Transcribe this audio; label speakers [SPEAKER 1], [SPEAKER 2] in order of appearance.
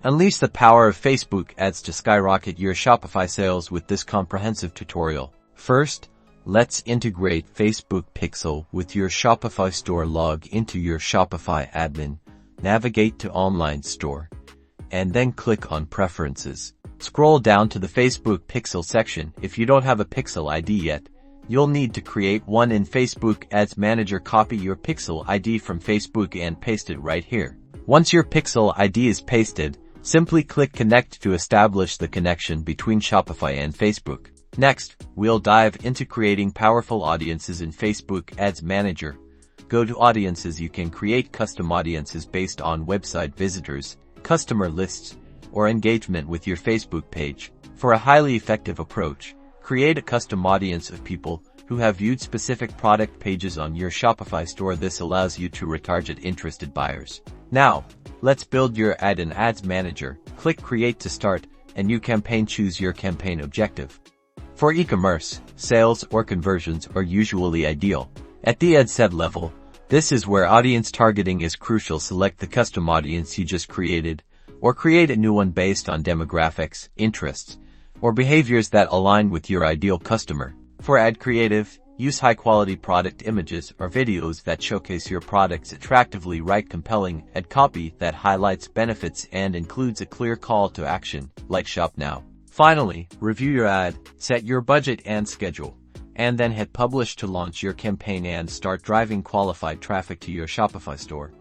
[SPEAKER 1] Unleash the power of Facebook ads to skyrocket your Shopify sales with this comprehensive tutorial. First, let's integrate Facebook Pixel with your Shopify store. Log into your Shopify admin, navigate to Online Store, and then click on Preferences. Scroll down to the Facebook Pixel section. If you don't have a Pixel ID yet, you'll need to create one in Facebook Ads Manager. Copy your Pixel ID from Facebook and paste it right here. Once your Pixel ID is pasted, simply click Connect to establish the connection between Shopify and Facebook. Next, we'll dive into creating powerful audiences in Facebook Ads Manager. Go to Audiences. You can create custom audiences based on website visitors, customer lists, or engagement with your Facebook page. For a highly effective approach, create a custom audience of people who have viewed specific product pages on your Shopify store. This allows you to retarget interested buyers. Now, let's build your ad in Ads Manager. Click Create to start a new campaign. Choose your campaign objective. For e-commerce, sales or conversions are usually ideal. At the ad set level, this is where audience targeting is crucial. Select the custom audience you just created, or create a new one based on demographics, interests, or behaviors that align with your ideal customer. For ad creative, use high-quality product images or videos that showcase your products attractively. Write compelling ad copy that highlights benefits and includes a clear call to action, like Shop Now. Finally, review your ad, set your budget and schedule, and then hit Publish to launch your campaign and start driving qualified traffic to your Shopify store.